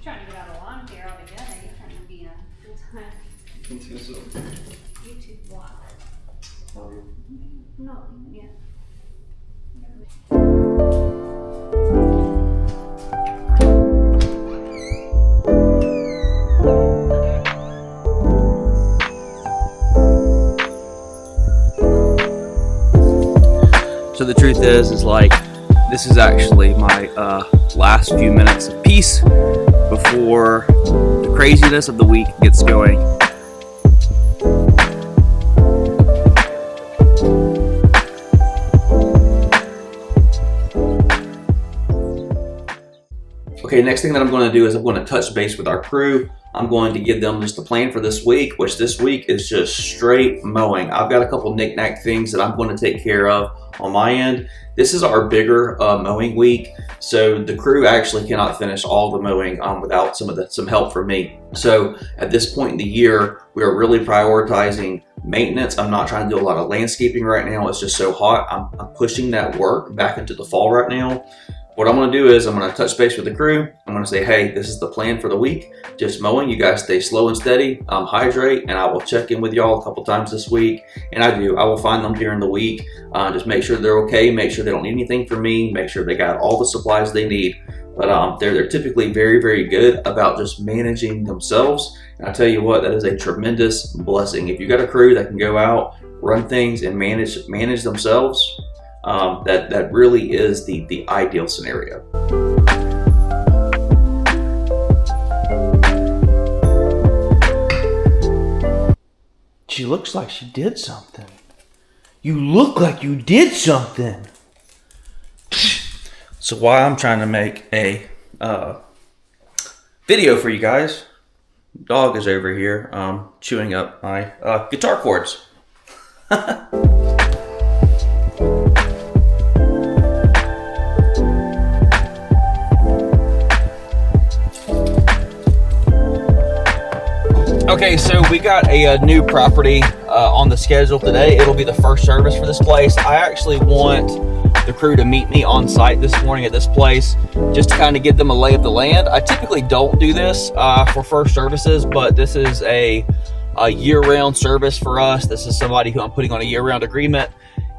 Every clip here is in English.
trying to get out of lawn care altogether. You're trying to be a full-time YouTube vlogger. No, yeah. So the truth is like, this is actually my last few minutes of peace before the craziness of the week gets going. Okay, next thing that I'm going to do is I'm going to touch base with our crew. I'm going to give them just the plan for this week, which this week is just straight mowing. I've got a couple knick-knack things that I'm going to take care of on my end. This is our bigger mowing week, so the crew actually cannot finish all the mowing without some help from me. So at this point in the year, we are really prioritizing maintenance. I'm not trying to do a lot of landscaping right now. It's just so hot. I'm pushing that work back into the fall right now. What I'm going to do is I'm going to touch base with the crew. I'm going to say, hey, this is the plan for the week. Just mowing. You guys stay slow and steady, hydrate, and I will check in with y'all a couple times this week. And I will find them during the week. Just make sure they're okay. Make sure they don't need anything from me. Make sure they got all the supplies they need. But they're typically very, very good about just managing themselves. And I tell you what, that is a tremendous blessing. If you got a crew that can go out, run things, and manage themselves, that really is the ideal scenario. She looks like she did something. You look like you did something. So while I'm trying to make a video for you guys, dog is over here chewing up my guitar chords. Okay, so we got a new property on the schedule today. It'll be the first service for this place. I actually want the crew to meet me on site this morning at this place just to kind of give them a lay of the land. I typically don't do this for first services, but this is a year-round service for us. This is somebody who I'm putting on a year-round agreement.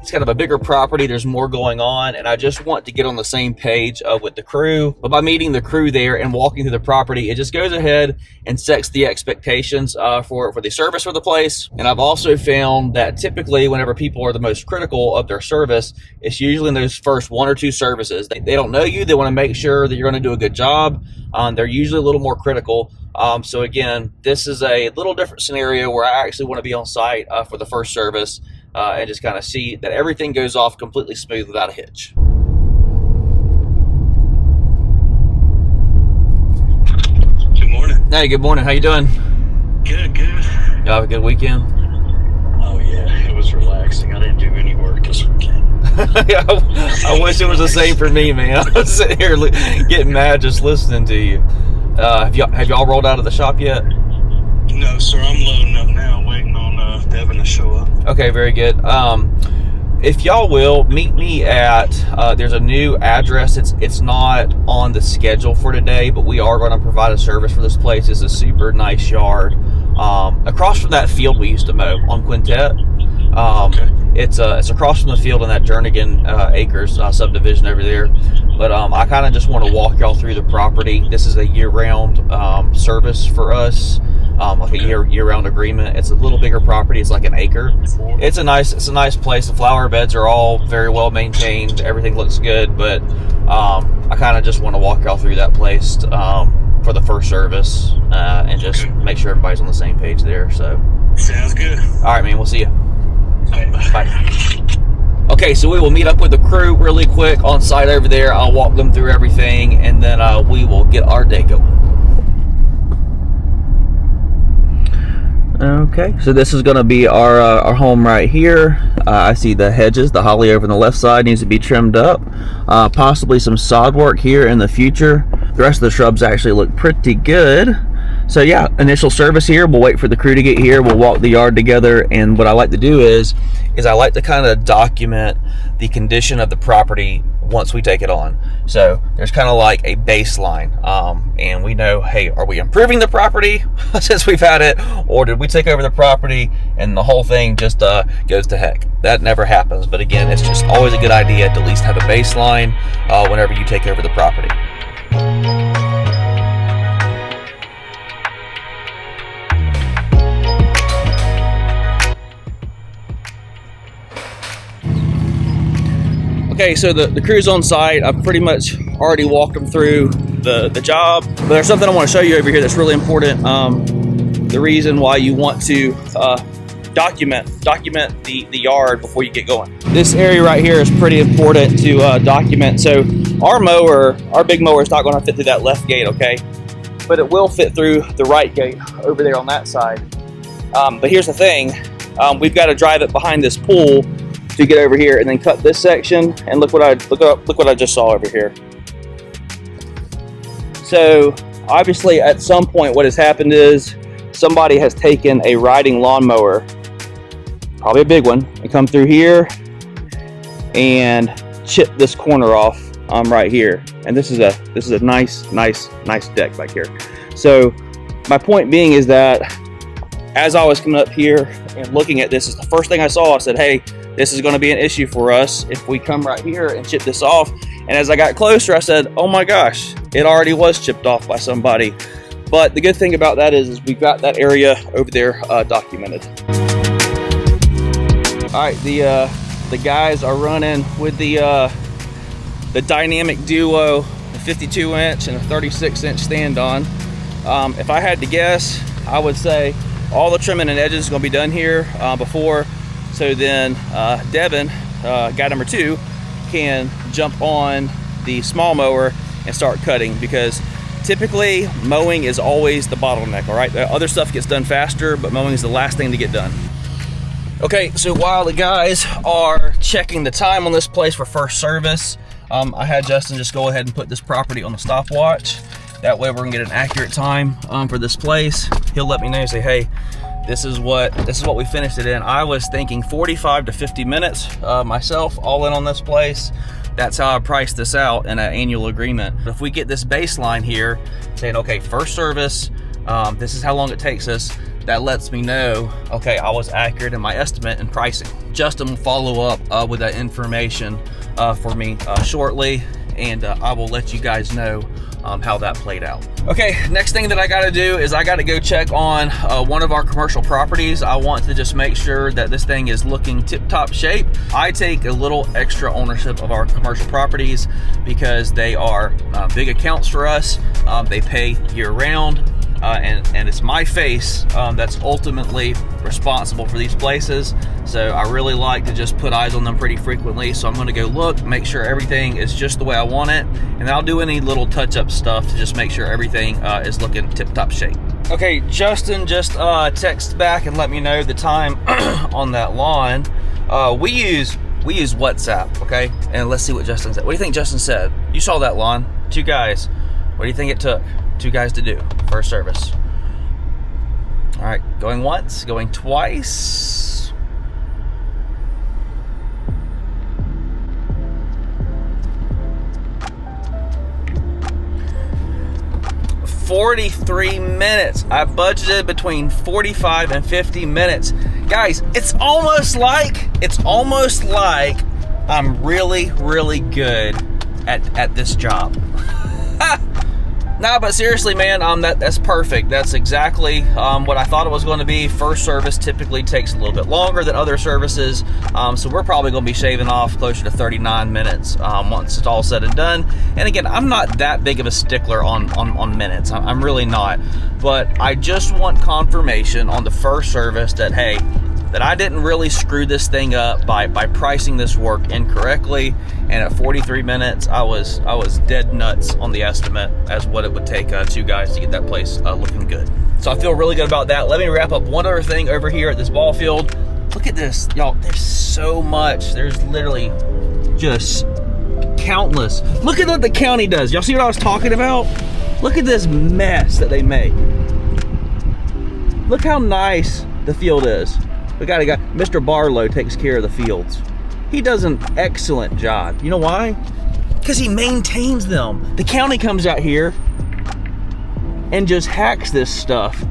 It's kind of a bigger property. There's more going on, and I just want to get on the same page with the crew. But by meeting the crew there and walking through the property, it just goes ahead and sets the expectations for the service for the place. And I've also found that typically whenever people are the most critical of their service, it's usually in those first one or two services. They don't know you. They want to make sure that you're going to do a good job. They're usually a little more critical. So again, this is a little different scenario where I actually want to be on site for the first service. And just kind of see that everything goes off completely smooth without a hitch. Good morning. Hey, good morning. How you doing? Good. You have a good weekend? Oh yeah, it was relaxing. I didn't do any work this weekend. I wish it was the same for me, man. I was sitting here getting mad just listening to you. Have y'all rolled out of the shop yet? No, sir. I'm loading up now, waiting on Devin to show up. Okay, very good. If y'all will meet me at there's a new address. It's not on the schedule for today, but we are going to provide a service for this place. It's a super nice yard across from that field we used to mow on Quintet. Okay. It's across from the field in that Jernigan Acres subdivision over there. But I kind of just want to walk y'all through the property. This is a year-round service for us. Like a year-round agreement. It's a little bigger property. It's like an acre. It's a nice place. The flower beds are all very well maintained. Everything looks good, but I kind of just want to walk y'all through that place for the first service and just make sure everybody's on the same page there. So Sounds good. all right, man. We'll see you. Bye. Okay, so we will meet up with the crew really quick on site over there. I'll walk them through everything, and then we will get our day going. Okay, so this is going to be our home right here. I see the hedges, the holly over on the left side needs to be trimmed up. Possibly some sod work here in the future. The rest of the shrubs actually look pretty good. So yeah, initial service here. We'll wait for the crew to get here. We'll walk the yard together, and what I like to do is I like to kind of document the condition of the property once we take it on. So there's kind of like a baseline, and we know, hey, are we improving the property since we've had it, or did we take over the property and the whole thing just goes to heck? That never happens. But again, it's just always a good idea to at least have a baseline whenever you take over the property. Okay, so the crew's on site. I've pretty much already walked them through the job, but there's something I want to show you over here that's really important. The reason why you want to document the yard before you get going. This area right here is pretty important to document. So our big mower is not going to fit through that left gate, okay? But it will fit through the right gate over there on that side. But here's the thing, we've got to drive it behind this pool to get over here and then cut this section, and look what I just saw over here. So obviously at some point what has happened is somebody has taken a riding lawnmower, probably a big one, and come through here and chipped this corner off right here. And this is a nice deck back here. So my point being is that as I was coming up here and looking at this, is the first thing I saw. I said, hey, this is going to be an issue for us if we come right here and chip this off. And as I got closer, I said, oh my gosh, it already was chipped off by somebody. But the good thing about that is we've got that area over there documented. All right, the guys are running with the Dynamic Duo, a 52-inch and a 36-inch stand-on. If I had to guess, I would say all the trimming and edges is going to be done here before. So then Devin, guy number 2, can jump on the small mower and start cutting, because typically mowing is always the bottleneck, all right? The other stuff gets done faster, but mowing is the last thing to get done. Okay, so while the guys are checking the time on this place for first service, I had Justin just go ahead and put this property on the stopwatch. That way we're gonna get an accurate time for this place. He'll let me know, say, hey, this is what we finished it in. I was thinking 45 to 50 minutes myself, all in on this place. That's how I priced this out in an annual agreement. If we get this baseline here, saying, okay, first service, this is how long it takes us, that lets me know, okay, I was accurate in my estimate and pricing. Justin will follow up with that information for me shortly, and I will let you guys know how that played out. Okay, next thing that I gotta do is I gotta go check on one of our commercial properties. I want to just make sure that this thing is looking tip-top shape. I take a little extra ownership of our commercial properties because they are big accounts for us. They pay year-round. And it's my face that's ultimately responsible for these places. So I really like to just put eyes on them pretty frequently. So I'm going to go look, make sure everything is just the way I want it, and I'll do any little touch-up stuff to just make sure everything is looking tip-top shape. Okay, Justin just texted back and let me know the time on that lawn. We use WhatsApp, okay? And let's see what Justin said. What do you think Justin said? You saw that lawn, 2 guys. What do you think it took 2 guys to do first service? All right, going once, going twice. 43 minutes. I budgeted between 45 and 50 minutes. Guys, it's almost like I'm really, really good at this job. Nah, but seriously, man, that's perfect. That's exactly what I thought it was going to be. First service typically takes a little bit longer than other services, so we're probably going to be shaving off closer to 39 minutes once it's all said and done. And again, I'm not that big of a stickler on minutes. I'm really not. But I just want confirmation on the first service that, hey, that I didn't really screw this thing up by pricing this work incorrectly. And at 43 minutes, I was dead nuts on the estimate as what it would take 2 guys to get that place looking good. So I feel really good about that. Let me wrap up one other thing over here at this ball field. Look at this, y'all. There's so much. There's literally just countless. Look at what the county does. Y'all see what I was talking about? Look at this mess that they make. Look how nice the field is. We got a guy, Mr. Barlow takes care of the fields. He does an excellent job. You know why? Because he maintains them. The county comes out here and just hacks this stuff.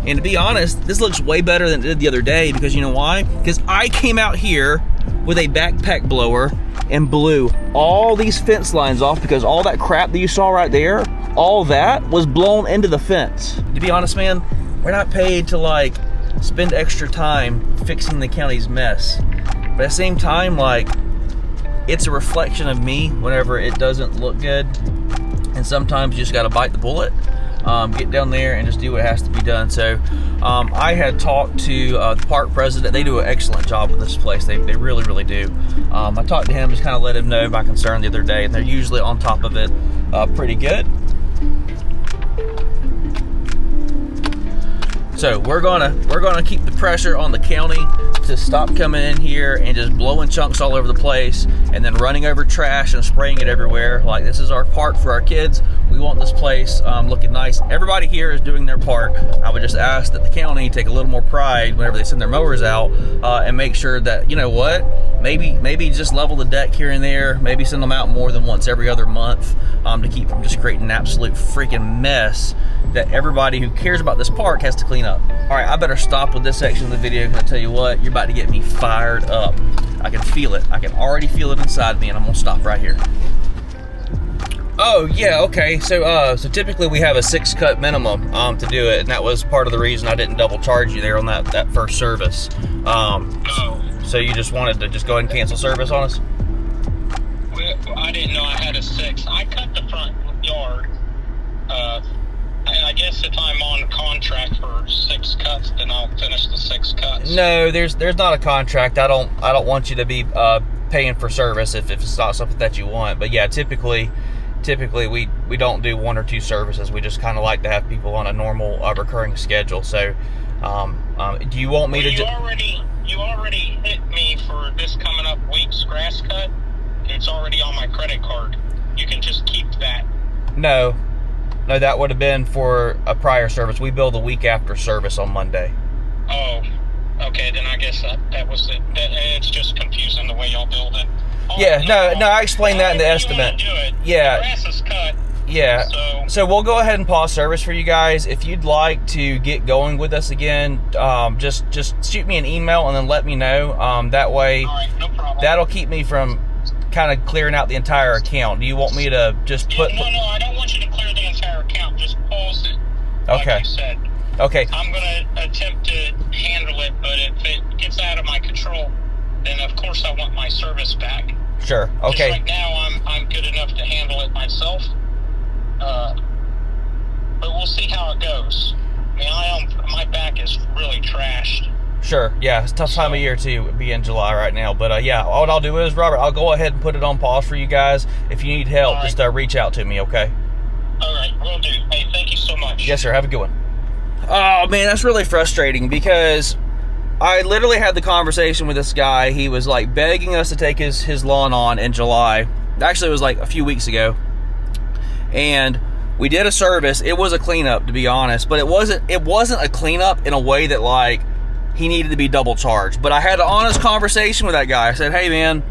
And to be honest, this looks way better than it did the other day, because you know why? Because I came out here with a backpack blower and blew all these fence lines off, because all that crap that you saw right there, all that was blown into the fence. To be honest, man, we're not paid to like spend extra time fixing the county's mess. But at the same time, like, it's a reflection of me whenever it doesn't look good. And sometimes you just gotta bite the bullet. Get down there and just do what has to be done. So I had talked to the park president. They do an excellent job with this place. They really, really do. I talked to him, just kind of let him know my concern the other day, and they're usually on top of it pretty good. So we're gonna keep the pressure on the county to stop coming in here and just blowing chunks all over the place, and then running over trash and spraying it everywhere. Like, this is our park for our kids. We want this place looking nice. Everybody here is doing their part. I would just ask that the county take a little more pride whenever they send their mowers out, and make sure that, you know what, maybe just level the deck here and there. Maybe send them out more than once every other month, to keep from just creating an absolute freaking mess that everybody who cares about this park has to clean up. All right, I better stop with this section of the video, because I tell you what, you're about to get me fired up. I can feel it. I can already feel it inside me, and I'm gonna stop right here. Oh yeah, okay. So typically we have a 6 cut minimum to do it, and that was part of the reason I didn't double charge you there on that first service. So you just wanted to just go ahead and cancel service on us? I didn't know I had a 6. I cut the front yard. I guess if I'm on contract for 6 cuts, then I'll finish the 6 cuts. No, there's not a contract. I don't want you to be paying for service if it's not something that you want. But yeah, typically we don't do 1 or 2 services. We just kind of like to have people on a normal recurring schedule. So do you want me to you already hit me for this coming up week's grass cut. It's already on my credit card. You can just keep that. No, that would have been for a prior service. We bill the week after service on Monday. Oh, okay, then I guess that was it. It's just confusing the way y'all build it. Yeah, no, I explained that in the estimate. Do it. Yeah. The grass is cut. Yeah. So we'll go ahead and pause service for you guys. If you'd like to get going with us again, just shoot me an email and then let me know. That way, all right, no problem. That'll keep me from kind of clearing out the entire account. Do you want me to just put... No, I don't want you to clear the entire account. Just pause it. Okay. Like you said. Okay. I'm going to attempt to handle it, but if it gets out of my control, then of course I want my service back. Sure. Okay. Just right now, I'm good enough to handle it myself. But we'll see how it goes. I mean, my back is really trashed. Sure. Yeah, it's a tough time of year to be in July right now. But yeah, what I'll do is, Robert, I'll go ahead and put it on pause for you guys. If you need help, just reach out to me, okay? All right, will do. Hey, thank you so much. Yes, sir. Have a good one. Oh, man, that's really frustrating, because I literally had the conversation with this guy. He was like begging us to take his lawn on in July. Actually, it was like a few weeks ago. And we did a service. It was a cleanup, to be honest, but it wasn't a cleanup in a way that like he needed to be double charged. But I had an honest conversation with that guy. I said, hey man,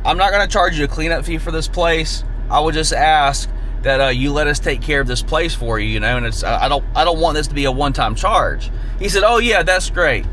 I'm not going to charge you a cleanup fee for this place. I would just ask that you let us take care of this place for you, and it's I don't want this to be a one-time charge. He said, oh yeah, that's great.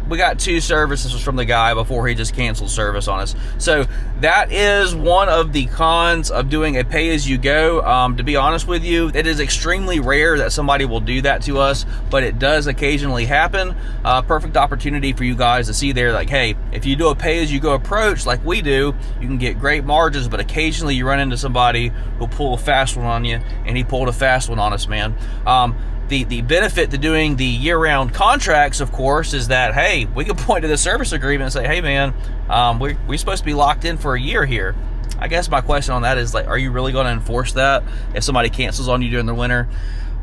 We got 2 services from the guy before he just canceled service on us. So that is one of the cons of doing a pay-as-you-go. To be honest with you, it is extremely rare that somebody will do that to us, but it does occasionally happen. Perfect opportunity for you guys to see there, like, hey, if you do a pay-as-you-go approach like we do, you can get great margins, but occasionally you run into somebody who'll pull a fast one on you, and he pulled a fast one on us, man. The benefit to doing the year-round contracts, of course, is that, hey, we can point to the service agreement and say, hey, man, we're supposed to be locked in for a year here. I guess my question on that is, like, are you really going to enforce that if somebody cancels on you during the winter?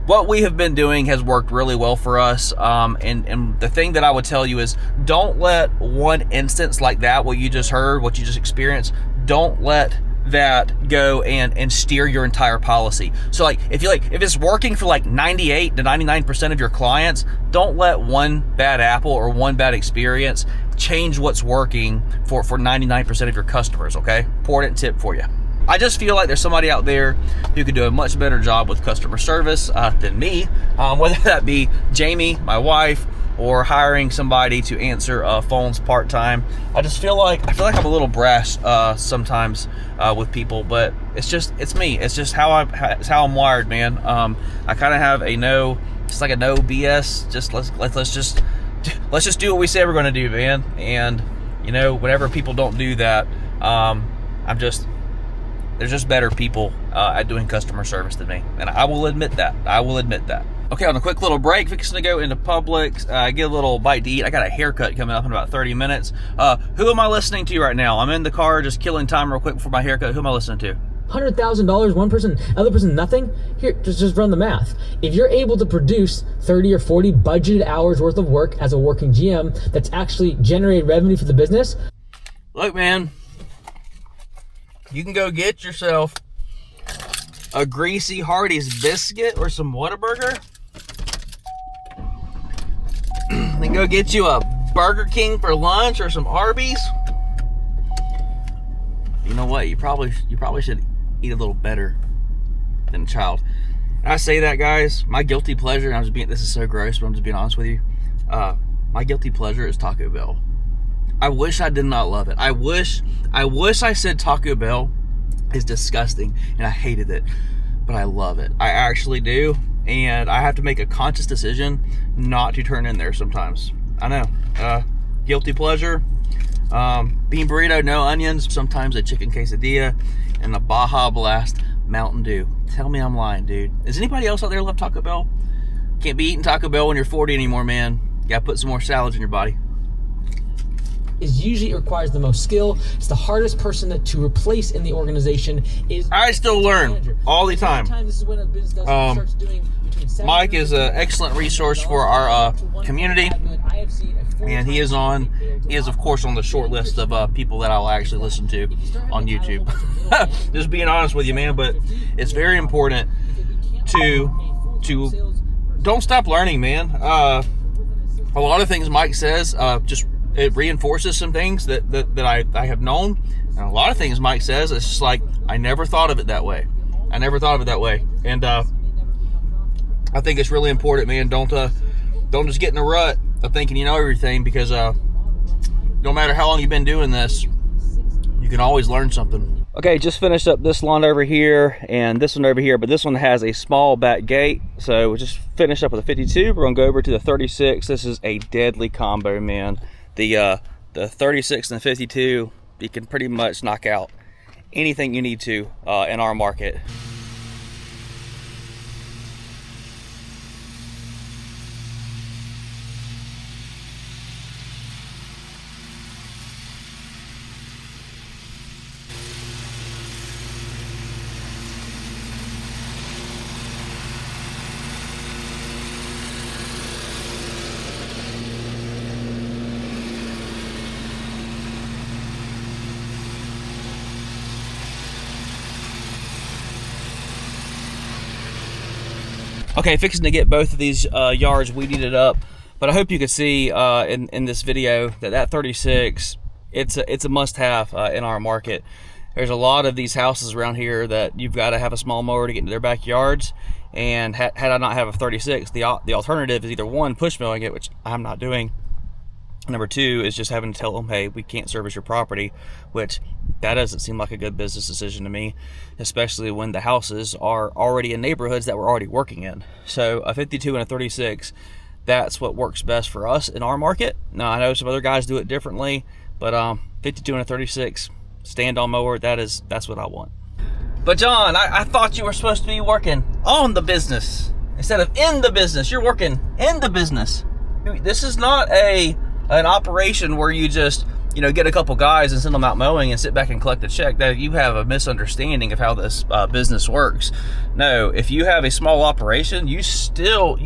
What we have been doing has worked really well for us, and the thing that I would tell you is, don't let one instance like that, what you just heard, what you just experienced, don't let that go and steer your entire policy. So like if it's working for like 98 to 99% of your clients, don't let one bad apple or one bad experience change what's working for 99% of your customers. Okay, important tip for you. I just feel like there's somebody out there who could do a much better job with customer service than me, whether that be Jamie, my wife, or hiring somebody to answer phones part-time. I feel like I'm a little brash sometimes with people, but it's me. It's just how I'm wired, man. I kind of have a no BS. Just let's just do what we say we're going to do, man. And you know, whenever people don't do that, there's just better people at doing customer service than me, and I will admit that. Okay, on a quick little break, fixing to go into Publix, get a little bite to eat. I got a haircut coming up in about 30 minutes. Who am I listening to right now? I'm in the car just killing time real quick before my haircut. Who am I listening to? $100,000, one person, other person, nothing. Here, just run the math. If you're able to produce 30 or 40 budgeted hours worth of work as a working GM that's actually generating revenue for the business. Look, man, you can go get yourself a greasy Hardee's biscuit or some Whataburger. Then go get you a Burger King for lunch or some Arby's. You know what? You probably should eat a little better than a child. And I say that, guys. My guilty pleasure, and this is so gross, but I'm just being honest with you. My guilty pleasure is Taco Bell. I wish I did not love it. I wish I said Taco Bell is disgusting and I hated it, but I love it. I actually do, and I have to make a conscious decision not to turn in there sometimes. I know. Guilty pleasure. Bean burrito, no onions, sometimes a chicken quesadilla, and a Baja Blast Mountain Dew. Tell me I'm lying, dude. Does anybody else out there love Taco Bell? Can't be eating Taco Bell when you're 40 anymore, man. You gotta put some more salads in your body. Usually it requires the most skill. It's the hardest person to replace in the organization. I still learn all the time. This is when a business starts doing between Mike is an excellent resource for our community, and he is of course on the short list of people that I'll actually listen to on YouTube. Just being honest with you, man, but it's very important to don't stop learning, man. A lot of things Mike says it reinforces some things that I have known, and a lot of things Mike says, it's just like, I never thought of it that way. And I think it's really important, man. Don't just get in a rut of thinking you know everything, because no matter how long you've been doing this, you can always learn something. Okay, just finished up this lawn over here and this one over here, but this one has a small back gate. So we just finished up with a 52. We're gonna go over to the 36. This is a deadly combo, man. The 36 and the 52, you can pretty much knock out anything you need to in our market. Okay, fixing to get both of these yards weeded up, but I hope you can see in this video that 36, it's a must-have in our market. There's a lot of these houses around here that you've got to have a small mower to get into their backyards, and had I not have a 36, the alternative is either one, push mowing it, which I'm not doing. Number two is just having to tell them, hey, we can't service your property, which that doesn't seem like a good business decision to me, especially when the houses are already in neighborhoods that we're already working in. So a 52 and a 36, that's what works best for us in our market. Now, I know some other guys do it differently, but 52 and a 36 stand-on mower, that's what I want. But John, I thought you were supposed to be working on the business instead of in the business. You're working in the business. This is not an operation where you just, get a couple guys and send them out mowing and sit back and collect a check. That you have a misunderstanding of how this business works. No, if you have a small operation, you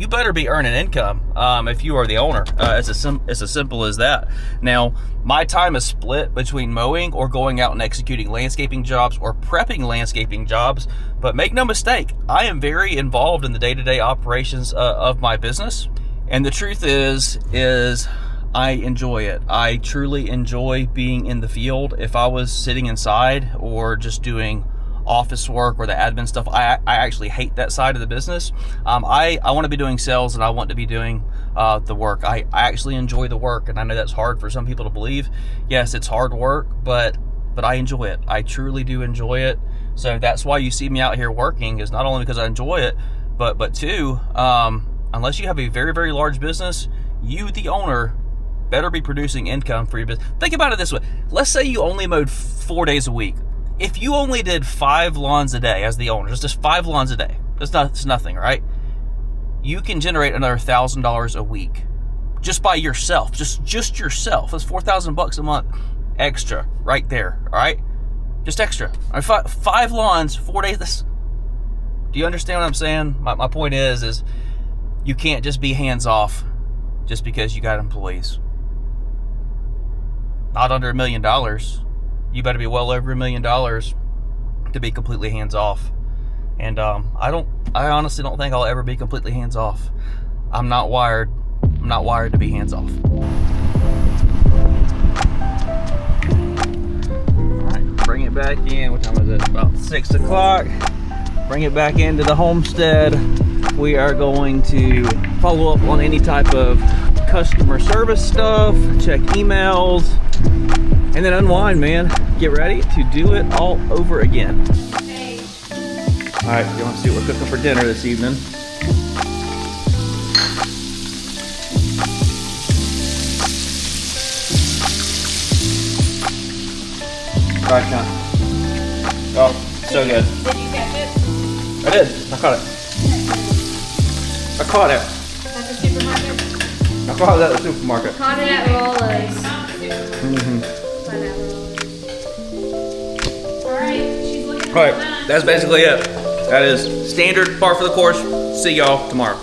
better be earning income if you are the owner. It's as simple as that. Now, my time is split between mowing or going out and executing landscaping jobs or prepping landscaping jobs, but make no mistake, I am very involved in the day-to-day operations of my business. And the truth is I enjoy it. I truly enjoy being in the field. If I was sitting inside or just doing office work or the admin stuff. I actually hate that side of the business. I want to be doing sales, and I want to be doing the work. I actually enjoy the work, and I know that's hard for some people to believe. Yes, it's hard work, but I enjoy it. I truly do enjoy it. So that's why you see me out here working, is not only because I enjoy it, but two, unless you have a very, very large business, you, the owner, better be producing income for your business. Think about it this way. Let's say you only mowed 4 days a week. If you only did 5 lawns a day as the owner, it's just 5 lawns a day. It's nothing, right? You can generate another $1,000 a week just by yourself, just yourself. That's $4,000 a month extra right there, all right? Just extra. All right, 5 lawns, 4 days. Do you understand what I'm saying? My point is you can't just be hands off just because you got employees. Not under $1 million. You better be well over $1 million to be completely hands off. And I honestly don't think I'll ever be completely hands off. I'm not wired to be hands off. All right, bring it back in. What time is it? About 6 o'clock. Bring it back into the homestead. We are going to follow up on any type of customer service stuff, check emails, and then unwind, man. Get ready to do it all over again. Hey. All right, you want to see what we're cooking for dinner this evening? Right, John. Oh, so good. Did you catch it? I did. I caught it. I caught it. At the supermarket? I caught it at the supermarket. Caught it at Rolla's. Mm-hmm. Alright, she's looking for All right, that. that's basically it. That is standard, par for the course. See y'all tomorrow.